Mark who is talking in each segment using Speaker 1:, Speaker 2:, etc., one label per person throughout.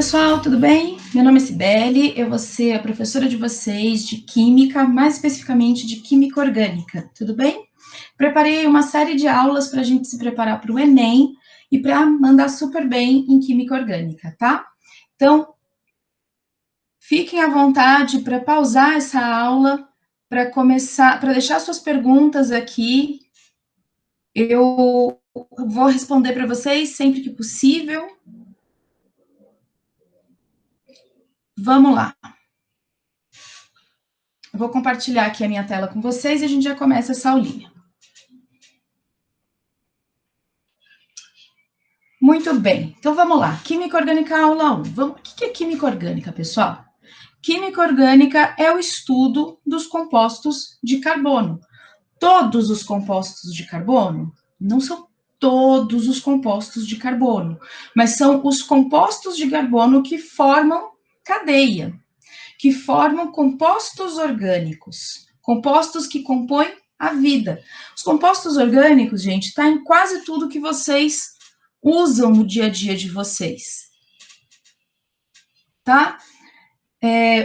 Speaker 1: pessoal, tudo bem? Meu nome é Cibele, eu vou ser a professora de vocês de Química, mais especificamente de Química Orgânica, tudo bem? Preparei uma série de aulas para a gente se preparar para o Enem e para mandar super bem em Química Orgânica, tá? Então, fiquem à vontade para pausar essa aula, para começar, para deixar suas perguntas aqui. Eu vou responder para vocês sempre que possível. Vamos lá. Eu vou compartilhar aqui a minha tela com vocês e a gente já começa essa aulinha. Muito bem, então vamos lá. Química Orgânica, aula 1. O que é Química Orgânica, pessoal? Química Orgânica é o estudo dos compostos de carbono. Todos os compostos de carbono? Não são todos os compostos de carbono, mas são os compostos de carbono que formam cadeia, que formam compostos orgânicos, compostos que compõem a vida. Os compostos orgânicos, gente, está em quase tudo que vocês usam no dia a dia de vocês, tá?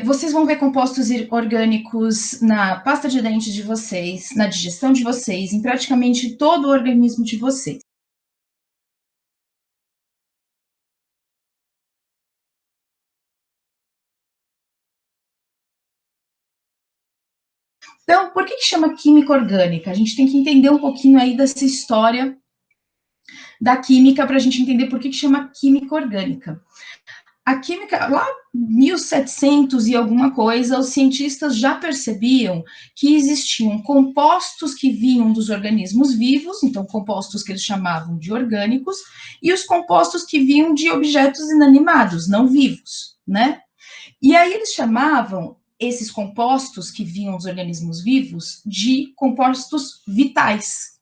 Speaker 1: Vocês vão ver compostos orgânicos na pasta de dente de vocês, na digestão de vocês, em praticamente todo o organismo de vocês. Então, por que chama química orgânica? A gente tem que entender um pouquinho aí dessa história da química para a gente entender por que chama química orgânica. A química, lá 1700 e alguma coisa, os cientistas já percebiam que existiam compostos que vinham dos organismos vivos, então compostos que eles chamavam de orgânicos, e os compostos que vinham de objetos inanimados, não vivos, né? E aí eles chamavam esses compostos que vinham dos organismos vivos de compostos vitais.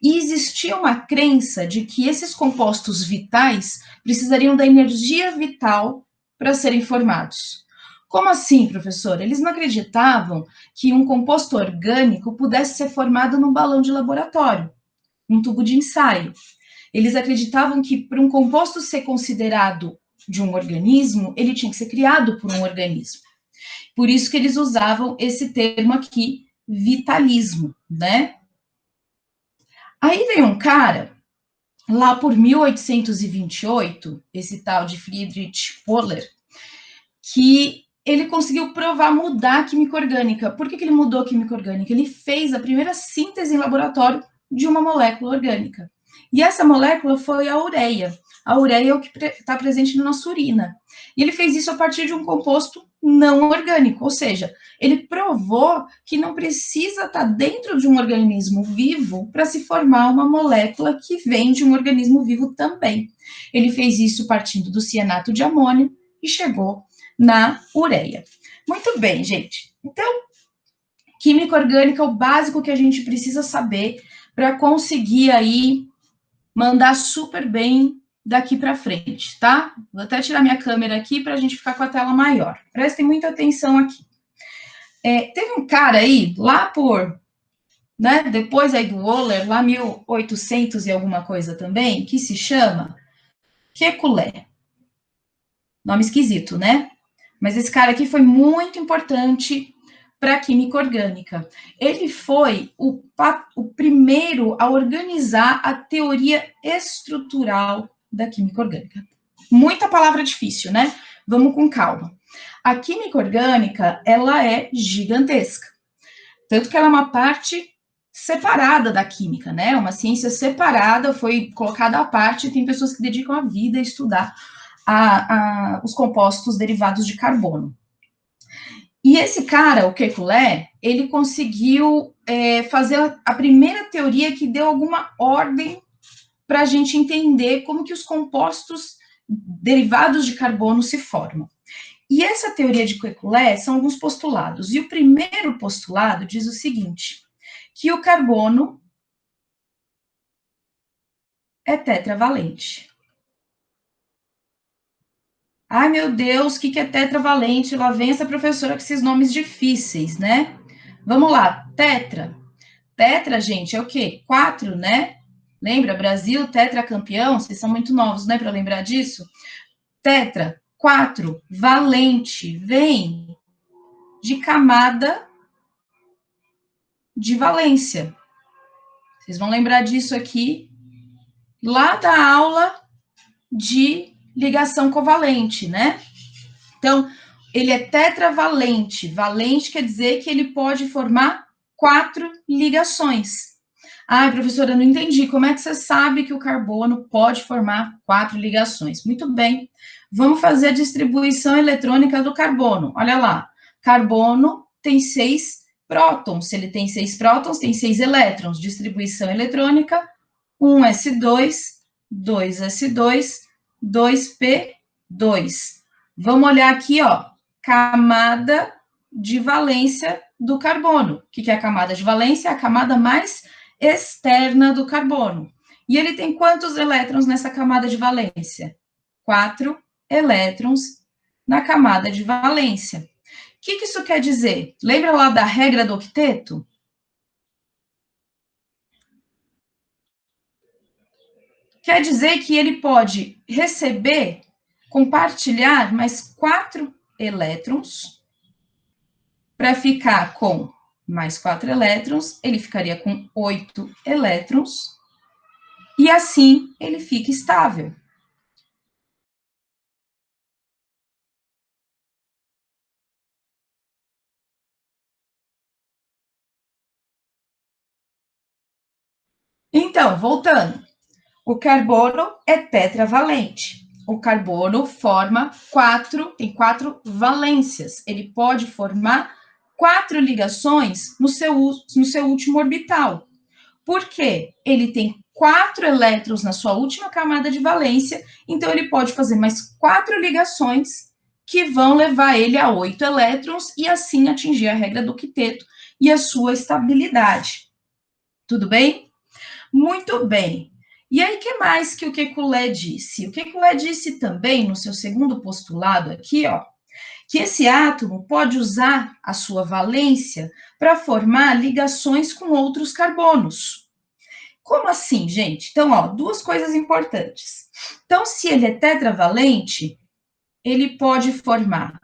Speaker 1: E existia uma crença de que esses compostos vitais precisariam da energia vital para serem formados. Como assim, professor? Eles não acreditavam que um composto orgânico pudesse ser formado num balão de laboratório, num tubo de ensaio. Eles acreditavam que para um composto ser considerado de um organismo, ele tinha que ser criado por um organismo. Por isso que eles usavam esse termo aqui, vitalismo, né? Aí veio um cara, lá por 1828, esse tal de Friedrich Wöhler, que ele conseguiu provar, mudar a química orgânica. Por que ele mudou a química orgânica? Ele fez a primeira síntese em laboratório de uma molécula orgânica. E essa molécula foi a ureia. A ureia é o que está presente na nossa urina. E ele fez isso a partir de um composto não orgânico, ou seja, ele provou que não precisa estar dentro de um organismo vivo para se formar uma molécula que vem de um organismo vivo também. Ele fez isso partindo do cianato de amônio e chegou na ureia. Muito bem, gente. Então, química orgânica é o básico que a gente precisa saber para conseguir aí mandar super bem daqui para frente, tá? Vou até tirar minha câmera aqui para a gente ficar com a tela maior. Prestem muita atenção aqui. Teve um cara aí, lá por, né, depois aí do Wöhler, lá 1800 e alguma coisa também, que se chama Kekulé. Nome esquisito, né? Mas esse cara aqui foi muito importante para a química orgânica. Ele foi o primeiro a organizar a teoria estrutural da química orgânica. Muita palavra difícil, né? Vamos com calma. A química orgânica, ela é gigantesca. Tanto que ela é uma parte separada da química, né? Uma ciência separada, foi colocada à parte, tem pessoas que dedicam a vida a estudar os compostos derivados de carbono. E esse cara, o Kekulé, ele conseguiu fazer a primeira teoria que deu alguma ordem para a gente entender como que os compostos derivados de carbono se formam. E essa teoria de Kekulé são alguns postulados. E o primeiro postulado diz o seguinte, que o carbono é tetravalente. Ai, meu Deus, o que é tetravalente? Lá vem essa professora com esses nomes difíceis, né? Vamos lá, tetra. Tetra, gente, é o quê? 4, né? Lembra? Brasil, tetracampeão. Vocês são muito novos, né, para lembrar disso? Tetra. 4, valente, vem de camada de valência. Vocês vão lembrar disso aqui, lá da aula de ligação covalente, né? Então, ele é tetravalente. Valente quer dizer que ele pode formar 4 ligações. Ah, professora, eu não entendi. Como é que você sabe que o carbono pode formar 4 ligações? Muito bem. Vamos fazer a distribuição eletrônica do carbono. Olha lá. Carbono tem 6 prótons. Se ele tem 6 prótons, tem 6 elétrons. Distribuição eletrônica, 1s2, 2s2, 2p2. Vamos olhar aqui, ó, camada de valência do carbono. O que é a camada de valência? É a camada mais externa do carbono. E ele tem quantos elétrons nessa camada de valência? 4 elétrons na camada de valência. O que isso quer dizer? Lembra lá da regra do octeto? Quer dizer que ele pode receber, compartilhar mais 4 elétrons para ficar com mais 4 elétrons, ele ficaria com 8 elétrons, e assim ele fica estável. Então, voltando, o carbono é tetravalente. O carbono forma tem 4 valências. Ele pode formar 4 ligações no seu último orbital. Por quê? Ele tem 4 elétrons na sua última camada de valência, então ele pode fazer mais 4 ligações que vão levar ele a 8 elétrons e assim atingir a regra do octeto e a sua estabilidade. Tudo bem? Muito bem. E aí, que mais que o Kekulé disse? O Kekulé disse também, no seu segundo postulado aqui, ó, que esse átomo pode usar a sua valência para formar ligações com outros carbonos. Como assim, gente? Então, ó, 2 coisas importantes. Então, se ele é tetravalente, ele pode formar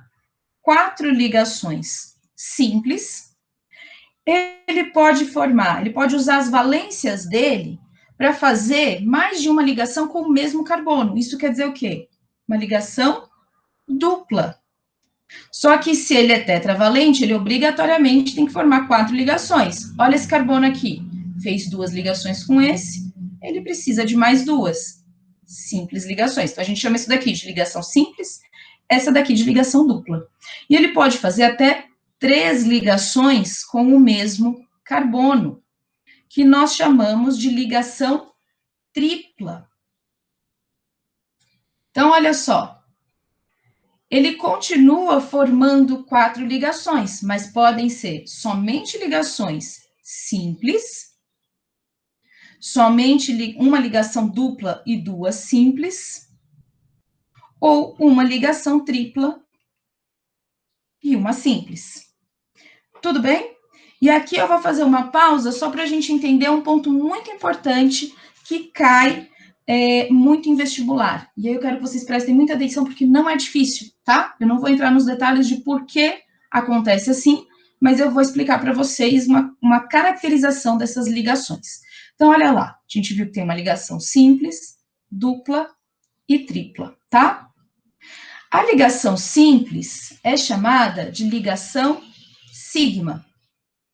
Speaker 1: 4 ligações simples. Ele pode usar as valências dele para fazer mais de uma ligação com o mesmo carbono. Isso quer dizer o quê? Uma ligação dupla. Só que se ele é tetravalente, ele obrigatoriamente tem que formar 4 ligações. Olha esse carbono aqui. Fez 2 ligações com esse, ele precisa de mais 2 simples ligações. Então, a gente chama isso daqui de ligação simples, essa daqui de ligação dupla. E ele pode fazer até 3 ligações com o mesmo carbono, que nós chamamos de ligação tripla. Então, olha só. Ele continua formando 4 ligações, mas podem ser somente ligações simples, somente uma ligação dupla e 2 simples, ou uma ligação tripla e uma simples. Tudo bem? E aqui eu vou fazer uma pausa só para a gente entender um ponto muito importante que cai muito em vestibular. E aí eu quero que vocês prestem muita atenção, porque não é difícil, tá? Eu não vou entrar nos detalhes de por que acontece assim, mas eu vou explicar para vocês uma caracterização dessas ligações. Então, olha lá, a gente viu que tem uma ligação simples, dupla e tripla, tá? A ligação simples é chamada de ligação sigma.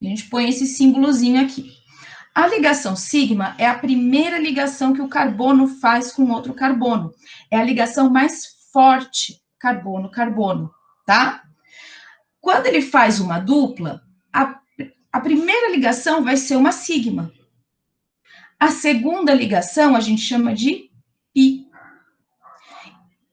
Speaker 1: A gente põe esse símbolozinho aqui. A ligação sigma é a primeira ligação que o carbono faz com outro carbono. É a ligação mais forte, carbono-carbono, tá? Quando ele faz uma dupla, a primeira ligação vai ser uma sigma. A segunda ligação a gente chama de pi.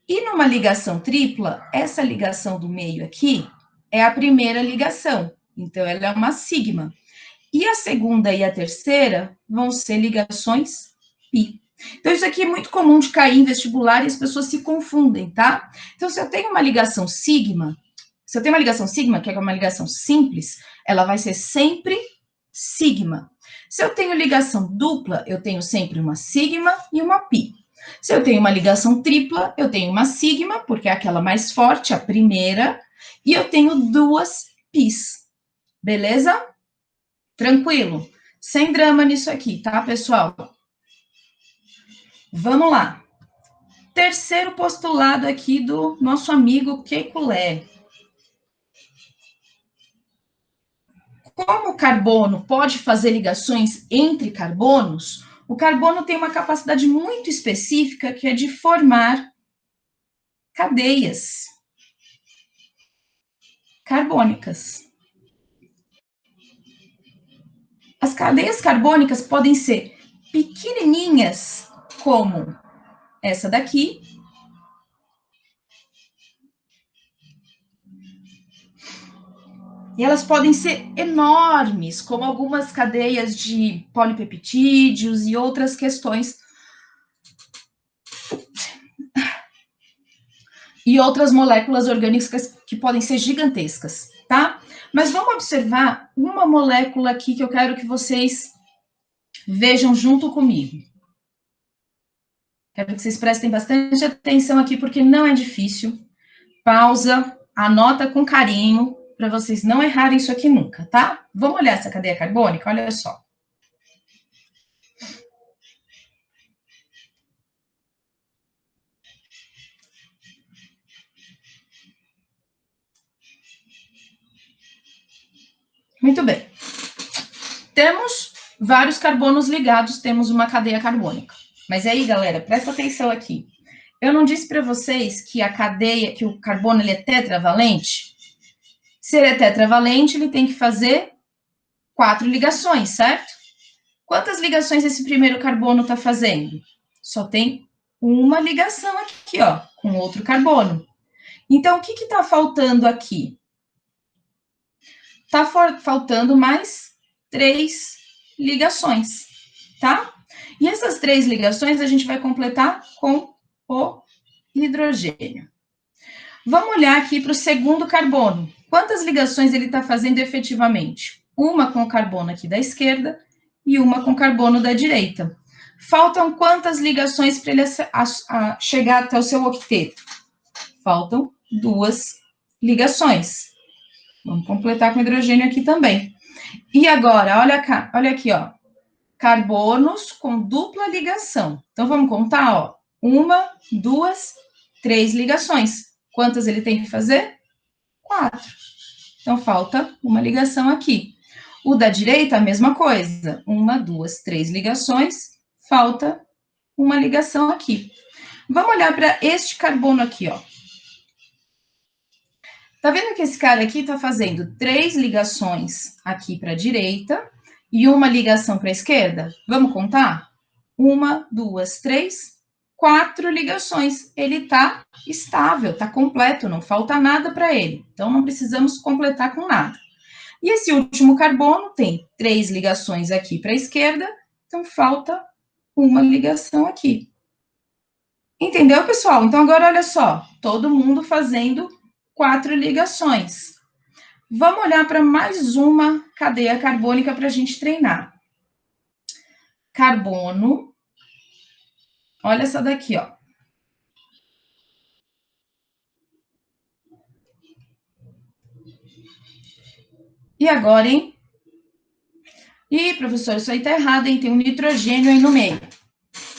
Speaker 1: E numa ligação tripla, essa ligação do meio aqui é a primeira ligação. Então, ela é uma sigma. E a segunda e a terceira vão ser ligações pi. Então, isso aqui é muito comum de cair em vestibular e as pessoas se confundem, tá? Então, se eu tenho uma ligação sigma, que é uma ligação simples, ela vai ser sempre sigma. Se eu tenho ligação dupla, eu tenho sempre uma sigma e uma pi. Se eu tenho uma ligação tripla, eu tenho uma sigma, porque é aquela mais forte, a primeira, e eu tenho duas pis. Beleza? Tranquilo? Sem drama nisso aqui, tá, pessoal? Vamos lá. Terceiro postulado aqui do nosso amigo Kekulé. Como o carbono pode fazer ligações entre carbonos, o carbono tem uma capacidade muito específica que é de formar cadeias carbônicas. As cadeias carbônicas podem ser pequenininhas, como essa daqui, e elas podem ser enormes, como algumas cadeias de polipeptídeos e outras questões. E outras moléculas orgânicas que podem ser gigantescas, tá? Mas vamos observar uma molécula aqui que eu quero que vocês vejam junto comigo. Quero que vocês prestem bastante atenção aqui, porque não é difícil. Pausa, anota com carinho, para vocês não errarem isso aqui nunca, tá? Vamos olhar essa cadeia carbônica? Olha só. Muito bem. Temos vários carbonos ligados, temos uma cadeia carbônica. Mas aí, galera, presta atenção aqui. Eu não disse para vocês que a cadeia, que o carbono ele é tetravalente? Se ele é tetravalente, ele tem que fazer 4 ligações, certo? Quantas ligações esse primeiro carbono está fazendo? Só tem uma ligação aqui, ó, com outro carbono. Então, o que está faltando aqui? Está faltando mais 3 ligações, tá? E essas 3 ligações a gente vai completar com o hidrogênio. Vamos olhar aqui para o segundo carbono. Quantas ligações ele está fazendo efetivamente? Uma com o carbono aqui da esquerda e uma com o carbono da direita. Faltam quantas ligações para ele chegar até o seu octeto? Faltam 2 ligações. Vamos completar com hidrogênio aqui também. E agora, olha aqui, ó. Carbonos com dupla ligação. Então, vamos contar, ó. 1, 2, 3 ligações. Quantas ele tem que fazer? 4. Então, falta uma ligação aqui. O da direita, a mesma coisa. 1, 2, 3 ligações. Falta uma ligação aqui. Vamos olhar para este carbono aqui, ó. Tá vendo que esse cara aqui tá fazendo 3 ligações aqui para a direita e uma ligação para a esquerda? Vamos contar? 1, 2, 3, 4 ligações. Ele está estável, está completo, não falta nada para ele. Então, não precisamos completar com nada. E esse último carbono tem 3 ligações aqui para a esquerda, então falta uma ligação aqui. Entendeu, pessoal? Então, agora olha só, todo mundo fazendo 4 ligações. Vamos olhar para mais uma cadeia carbônica para a gente treinar. Carbono. Olha essa daqui, ó. E agora, hein? Ih, professor, isso aí tá errado, hein? Tem um nitrogênio aí no meio.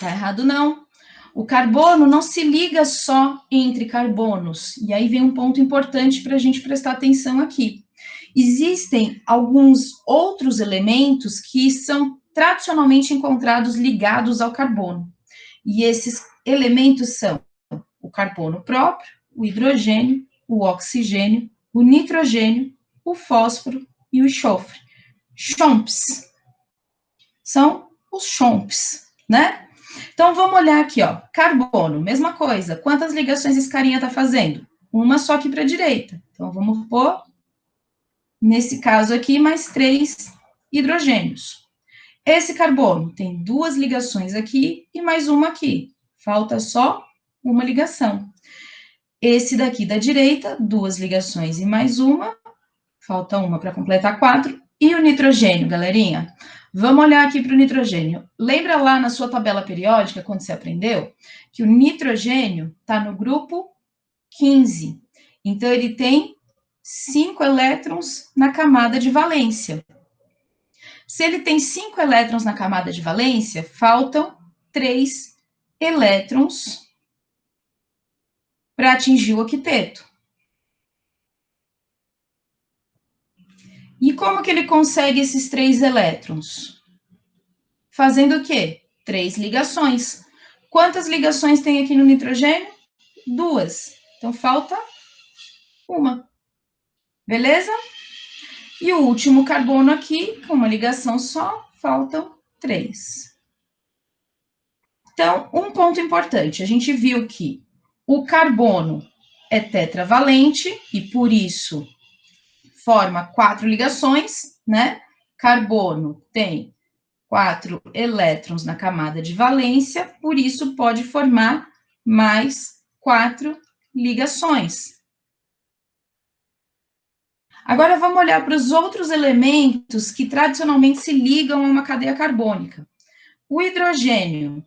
Speaker 1: Tá errado, não. O carbono não se liga só entre carbonos. E aí vem um ponto importante para a gente prestar atenção aqui. Existem alguns outros elementos que são tradicionalmente encontrados ligados ao carbono. E esses elementos são o carbono próprio, o hidrogênio, o oxigênio, o nitrogênio, o fósforo e o enxofre. Chomps. São os chomps, né? Então, vamos olhar aqui, ó. Carbono, mesma coisa. Quantas ligações esse carinha tá fazendo? Uma só aqui para a direita. Então, vamos pôr, nesse caso aqui, mais 3 hidrogênios. Esse carbono tem 2 ligações aqui e mais uma aqui. Falta só uma ligação. Esse daqui da direita, 2 ligações e mais uma. Falta uma para completar 4. E o nitrogênio, galerinha? Vamos olhar aqui para o nitrogênio. Lembra lá na sua tabela periódica, quando você aprendeu, que o nitrogênio está no grupo 15. Então, ele tem 5 elétrons na camada de valência. Se ele tem 5 elétrons na camada de valência, faltam 3 elétrons para atingir o octeto. E como que ele consegue esses 3 elétrons? Fazendo o quê? 3 ligações. Quantas ligações tem aqui no nitrogênio? 2. Então, falta uma. Beleza? E o último carbono aqui, com uma ligação só, faltam 3. Então, um ponto importante, a gente viu que o carbono é tetravalente e, por isso, forma 4 ligações, né? Carbono tem 4 elétrons na camada de valência, por isso pode formar mais 4 ligações. Agora vamos olhar para os outros elementos que tradicionalmente se ligam a uma cadeia carbônica. O hidrogênio.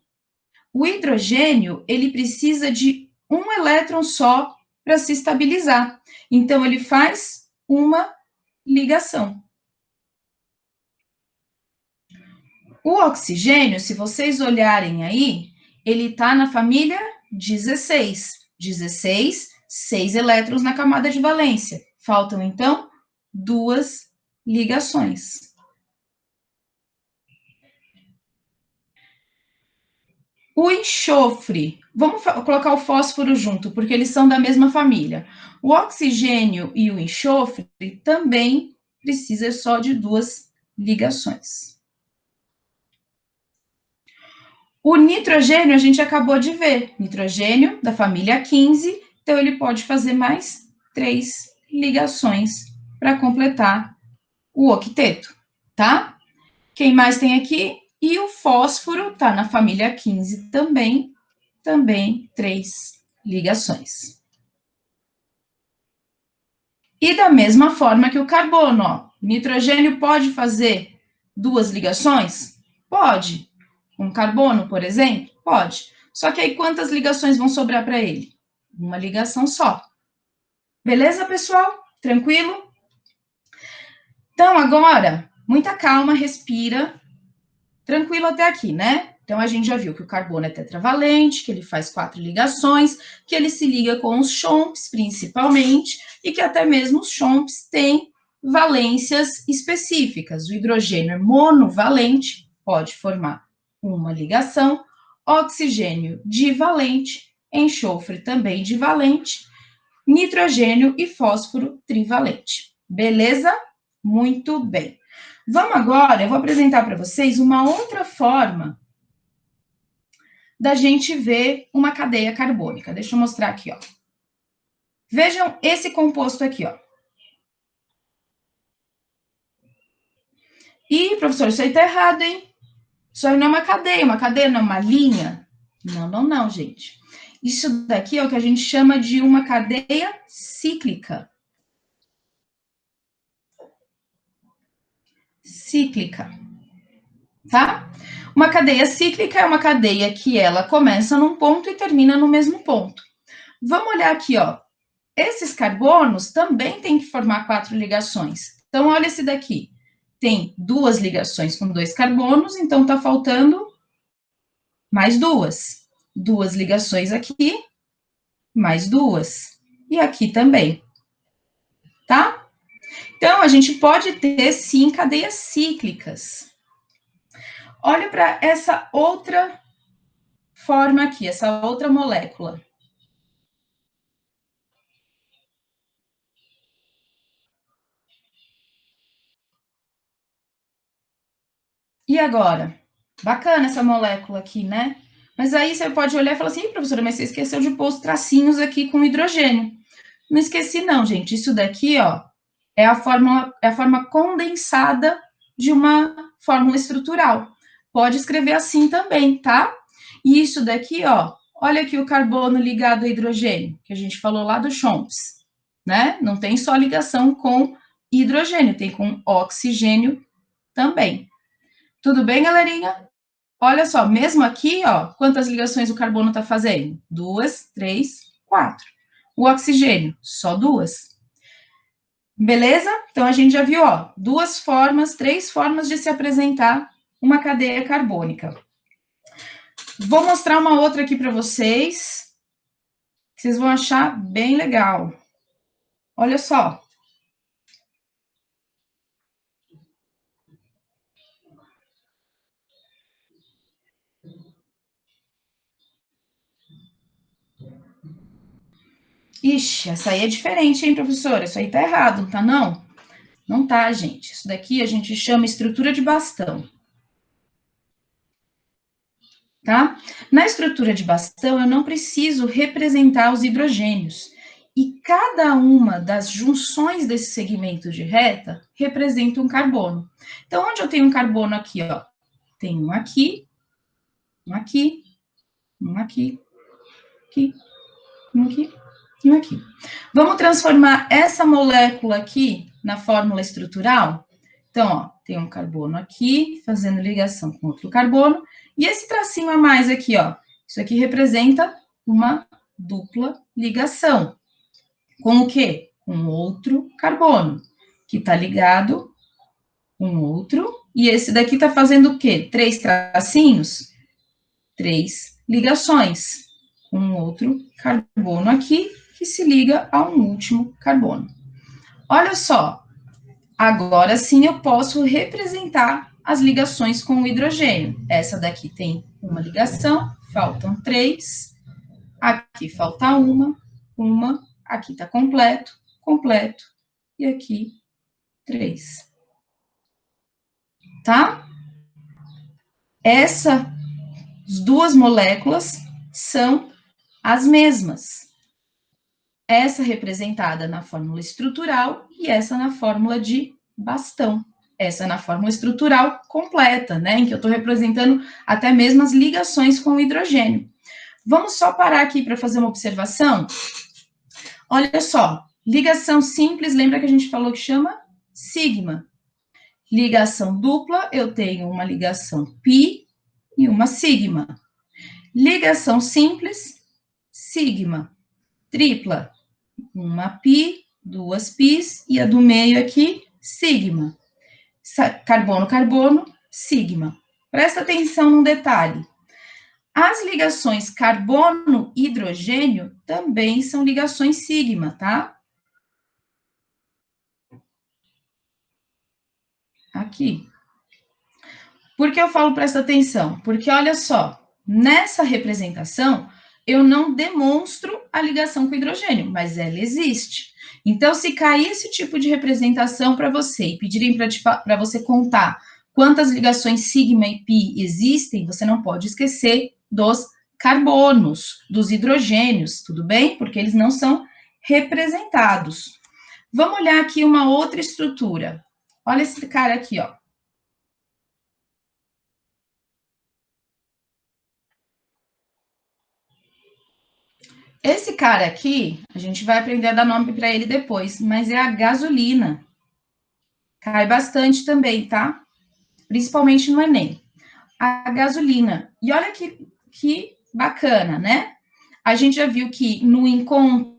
Speaker 1: O hidrogênio, ele precisa de um elétron só para se estabilizar. Então, ele faz uma ligação. O oxigênio, se vocês olharem aí, ele está na família 16. 16, 6 elétrons na camada de valência. Faltam, então, 2 ligações. O enxofre, vamos colocar o fósforo junto, porque eles são da mesma família. O oxigênio e o enxofre também precisam só de 2 ligações. O nitrogênio a gente acabou de ver, nitrogênio da família 15, então ele pode fazer mais 3 ligações para completar o octeto, tá? Quem mais tem aqui? E o fósforo tá na família 15 também 3 ligações. E da mesma forma que o carbono, ó, nitrogênio pode fazer 2 ligações? Pode. Um carbono, por exemplo? Pode. Só que aí quantas ligações vão sobrar para ele? Uma ligação só. Beleza, pessoal? Tranquilo? Então, agora, muita calma, respira. Tranquilo até aqui, né? Então, a gente já viu que o carbono é tetravalente, que ele faz 4 ligações, que ele se liga com os chomps, principalmente, e que até mesmo os chomps têm valências específicas. O hidrogênio é monovalente, pode formar uma ligação, oxigênio divalente, enxofre também divalente, nitrogênio e fósforo trivalente. Beleza? Muito bem. Vamos agora, eu vou apresentar para vocês uma outra forma da gente ver uma cadeia carbônica. Deixa eu mostrar aqui, ó. Vejam esse composto aqui, ó. Ih, professor, isso aí tá errado, hein? Isso aí não é uma cadeia não é uma linha. Não, gente. Isso daqui é o que a gente chama de uma cadeia cíclica. Cíclica, tá? Uma cadeia cíclica é uma cadeia que ela começa num ponto e termina no mesmo ponto. Vamos olhar aqui, ó. Esses carbonos também têm que formar 4 ligações. Então, olha esse daqui. Tem 2 ligações com 2 carbonos, então tá faltando mais 2. 2 ligações aqui, mais 2. E aqui também. Tá? Então, a gente pode ter, sim, cadeias cíclicas. Olha para essa outra forma aqui, essa outra molécula. E agora? Bacana essa molécula aqui, né? Mas aí você pode olhar e falar assim, professora, mas você esqueceu de pôr os tracinhos aqui com hidrogênio. Não esqueci não, gente. Isso daqui, ó, é a forma condensada de uma fórmula estrutural. Pode escrever assim também, tá? E isso daqui, ó, olha aqui o carbono ligado ao hidrogênio, que a gente falou lá do Chomps, né? Não tem só ligação com hidrogênio, tem com oxigênio também. Tudo bem, galerinha? Olha só, mesmo aqui, ó, quantas ligações o carbono está fazendo? 2, 3, 4. O oxigênio, só 2. Beleza? Então, a gente já viu, ó, 3 formas de se apresentar uma cadeia carbônica. Vou mostrar uma outra aqui para vocês, que vocês vão achar bem legal. Olha só. Ixi, essa aí é diferente, hein, professora? Isso aí tá errado, não tá não? Não tá, gente. Isso daqui a gente chama estrutura de bastão. Tá? Na estrutura de bastão, eu não preciso representar os hidrogênios. E cada uma das junções desse segmento de reta representa um carbono. Então, onde eu tenho um carbono aqui, ó? Tem um aqui, um aqui, um aqui, aqui, um aqui e um aqui. Vamos transformar essa molécula aqui na fórmula estrutural? Então, ó, tem um carbono aqui, fazendo ligação com outro carbono, e esse tracinho a mais aqui, ó, isso aqui representa uma dupla ligação. Com o quê? Com outro carbono, que está ligado com outro, e esse daqui está fazendo o quê? 3 tracinhos? 3 ligações, com outro carbono aqui, que se liga a um último carbono. Olha só, agora sim eu posso representar as ligações com o hidrogênio. Essa daqui tem uma ligação, faltam 3. Aqui falta uma. Aqui está completo, completo. E aqui 3. Tá? Essas duas moléculas são as mesmas. Essa representada na fórmula estrutural e essa na fórmula de bastão. Essa na fórmula estrutural completa, né? Em que eu estou representando até mesmo as ligações com o hidrogênio. Vamos só parar aqui para fazer uma observação? Olha só, ligação simples, lembra que a gente falou que chama sigma. Ligação dupla, eu tenho uma ligação pi e uma sigma. Ligação simples, sigma. Tripla, uma pi, 2 pis, e a do meio aqui, sigma. Carbono, carbono, sigma. Presta atenção num detalhe. As ligações carbono-hidrogênio também são ligações sigma, tá? Aqui. Por que eu falo presta atenção? Porque olha só, nessa representação, eu não demonstro a ligação com o hidrogênio, mas ela existe. Então, se cair esse tipo de representação para você e pedirem para você contar quantas ligações sigma e pi existem, você não pode esquecer dos carbonos, dos hidrogênios, tudo bem? Porque eles não são representados. Vamos olhar aqui uma outra estrutura. Olha esse cara aqui, ó. Esse cara aqui, a gente vai aprender a dar nome para ele depois, mas é a gasolina. Cai bastante também, tá? Principalmente no Enem. A gasolina. E olha que bacana, né? A gente já viu que no encontro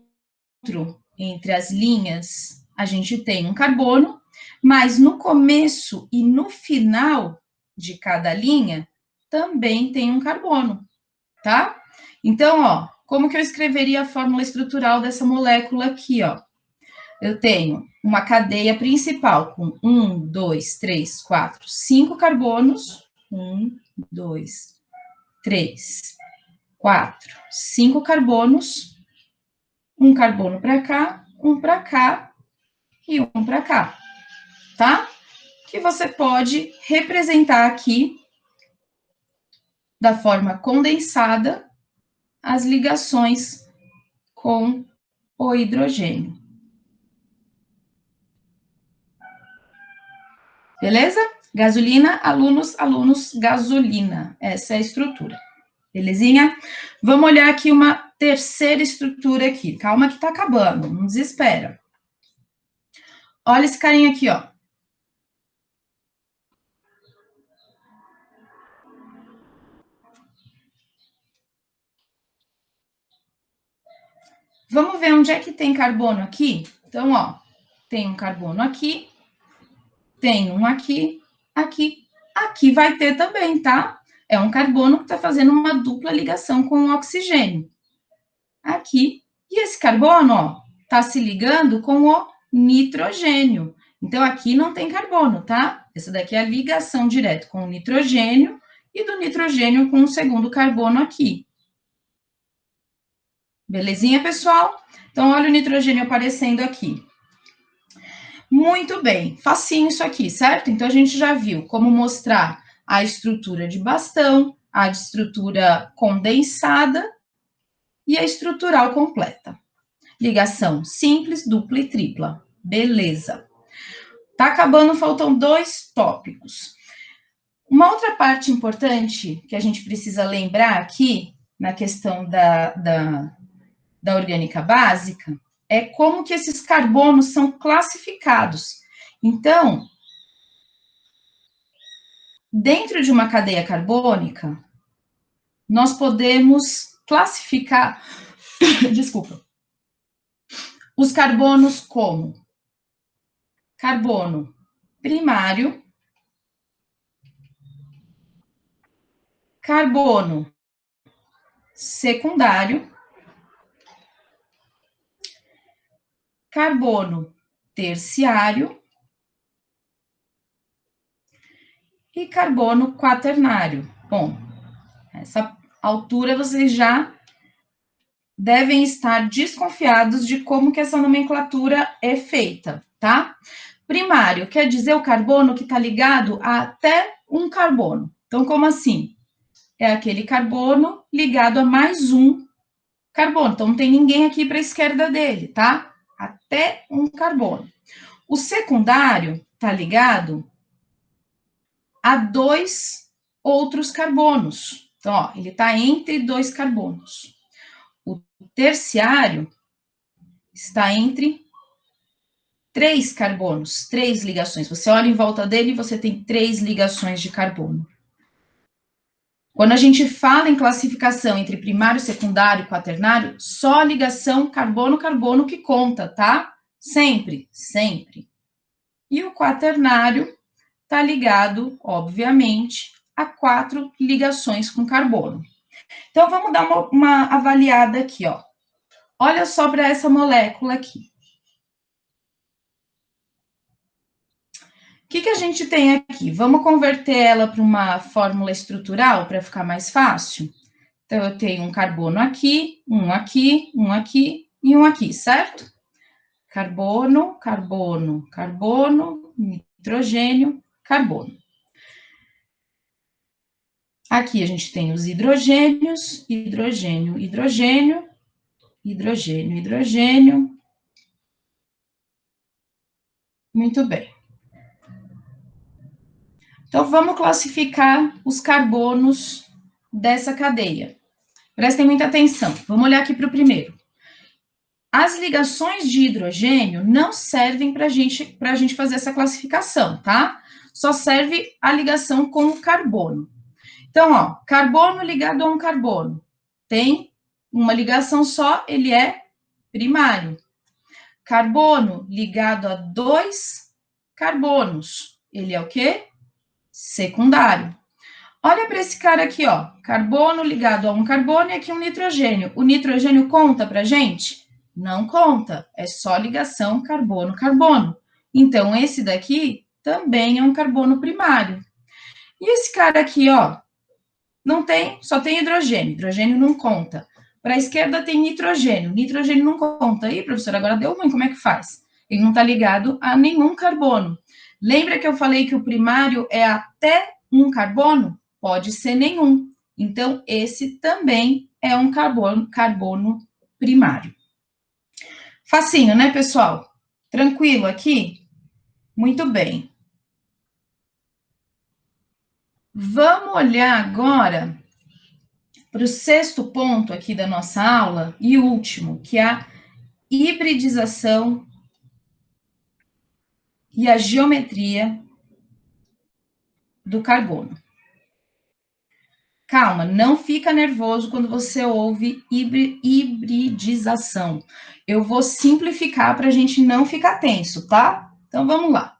Speaker 1: entre as linhas, a gente tem um carbono, mas no começo e no final de cada linha, também tem um carbono, tá? Então, ó, como que eu escreveria a fórmula estrutural dessa molécula aqui, ó? Eu tenho uma cadeia principal com 1, 2, 3, 4, 5 carbonos. 1, 2, 3, 4, 5 carbonos. Um carbono para cá e um para cá, tá? Que você pode representar aqui da forma condensada as ligações com o hidrogênio. Beleza? Gasolina, alunos, alunos, gasolina. Essa é a estrutura. Belezinha? Vamos olhar aqui uma terceira estrutura aqui. Calma que tá acabando, não desespera. Olha esse carinha aqui, ó. Vamos ver onde é que tem carbono aqui? Então, ó, tem um carbono aqui, tem um aqui, aqui. Aqui vai ter também, tá? É um carbono que está fazendo uma dupla ligação com o oxigênio. Aqui. E esse carbono, ó, está se ligando com o nitrogênio. Então, aqui não tem carbono, tá? Essa daqui é a ligação direta com o nitrogênio e do nitrogênio com o segundo carbono aqui. Belezinha, pessoal? Então, olha o nitrogênio aparecendo aqui. Muito bem, facinho isso aqui, certo? Então, a gente já viu como mostrar a estrutura de bastão, a estrutura condensada e a estrutural completa. Ligação simples, dupla e tripla. Beleza. Tá acabando, faltam 2 tópicos. Uma outra parte importante que a gente precisa lembrar aqui, na questão da orgânica básica, é como que esses carbonos são classificados. Então, dentro de uma cadeia carbônica, nós podemos classificar, desculpa, os carbonos como carbono primário, carbono secundário, carbono terciário e carbono quaternário. Bom, essa altura vocês já devem estar desconfiados de como que essa nomenclatura é feita, tá? Primário quer dizer o carbono que está ligado a até um carbono. Então, como assim? É aquele carbono ligado a mais um carbono. Então, não tem ninguém aqui para a esquerda dele, tá? Até um carbono. O secundário está ligado a 2 outros carbonos. Então, ó, ele está entre 2 carbonos. O terciário está entre 3 carbonos, 3 ligações. Você olha em volta dele e você tem 3 ligações de carbono. Quando a gente fala em classificação entre primário, secundário e quaternário, só a ligação carbono-carbono que conta, tá? Sempre, sempre. E o quaternário está ligado, obviamente, a 4 ligações com carbono. Então, vamos dar uma avaliada aqui, ó. Olha só para essa molécula aqui. O que a gente tem aqui? Vamos converter ela para uma fórmula estrutural para ficar mais fácil? Então, eu tenho um carbono aqui, um aqui, um aqui e um aqui, certo? Carbono, carbono, carbono, nitrogênio, carbono. Aqui a gente tem os hidrogênios, hidrogênio, hidrogênio, hidrogênio, hidrogênio. Muito bem. Então, vamos classificar os carbonos dessa cadeia. Prestem muita atenção. Vamos olhar aqui para o primeiro. As ligações de hidrogênio não servem para a gente fazer essa classificação, tá? Só serve a ligação com o carbono. Então, ó, carbono ligado a um carbono. Tem uma ligação só, ele é primário. Carbono ligado a 2 carbonos. Ele é o quê? Secundário. Olha para esse cara aqui, ó. Carbono ligado a um carbono e aqui um nitrogênio. O nitrogênio conta para gente? Não conta. É só ligação carbono-carbono. Então, esse daqui também é um carbono primário. E esse cara aqui, ó, não tem, só tem hidrogênio. Hidrogênio não conta. Para a esquerda tem nitrogênio. Nitrogênio não conta. Aí, professor, agora deu ruim, como é que faz? Ele não está ligado a nenhum carbono. Lembra que eu falei que o primário é até um carbono? Pode ser nenhum. Então, esse também é um carbono primário. Facinho, né, pessoal? Tranquilo aqui? Muito bem. Vamos olhar agora para o 6º ponto aqui da nossa aula e último, que é a hibridização e a geometria do carbono. Calma, não fica nervoso quando você ouve hibridização. Eu vou simplificar para a gente não ficar tenso, tá? Então vamos lá.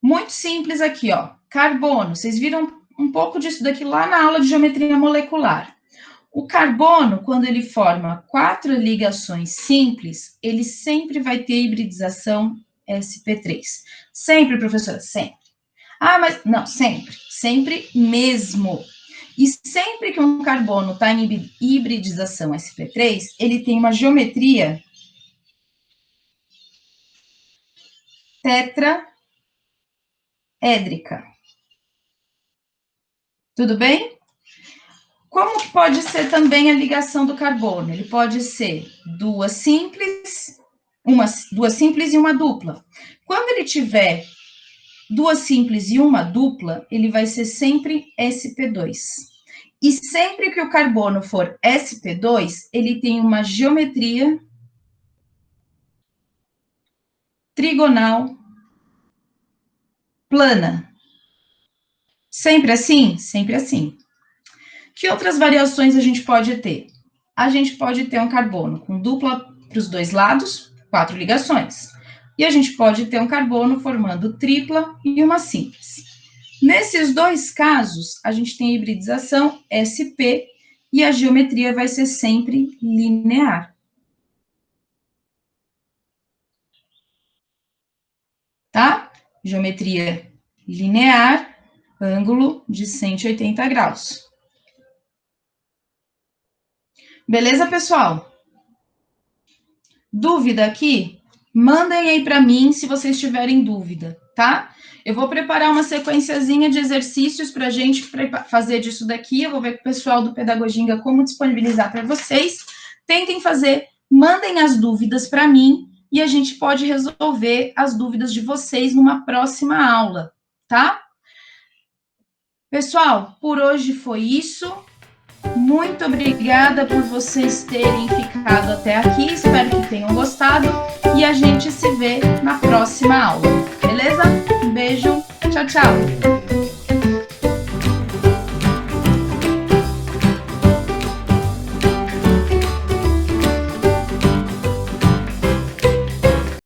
Speaker 1: Muito simples aqui, ó. Carbono, vocês viram um pouco disso daqui lá na aula de geometria molecular. O carbono, quando ele forma 4 ligações simples, ele sempre vai ter hibridização sp3. Sempre, professora, sempre. Ah, mas não, sempre, sempre mesmo. E sempre que um carbono está em hibridização sp3, ele tem uma geometria tetraédrica. Tudo bem? Como pode ser também a ligação do carbono? Ele pode ser duas simples e uma dupla. Quando ele tiver duas simples e uma dupla, ele vai ser sempre sp2. E sempre que o carbono for sp2, ele tem uma geometria trigonal plana. Sempre assim? Sempre assim. Que outras variações a gente pode ter? A gente pode ter um carbono com dupla para os dois lados, 4 ligações. E a gente pode ter um carbono formando tripla e uma simples. Nesses dois casos, a gente tem hibridização sp e a geometria vai ser sempre linear. Tá? Geometria linear, ângulo de 180 graus. Beleza, pessoal? Dúvida aqui? Mandem aí para mim se vocês tiverem dúvida, tá? Eu vou preparar uma sequenciazinha de exercícios para a gente fazer disso daqui. Eu vou ver com o pessoal do Pedagoginga como disponibilizar para vocês. Tentem fazer, mandem as dúvidas para mim e a gente pode resolver as dúvidas de vocês numa próxima aula, tá? Pessoal, por hoje foi isso. Muito obrigada por vocês terem ficado até aqui. Espero que tenham gostado. E a gente se vê na próxima aula. Beleza? Um beijo. Tchau, tchau.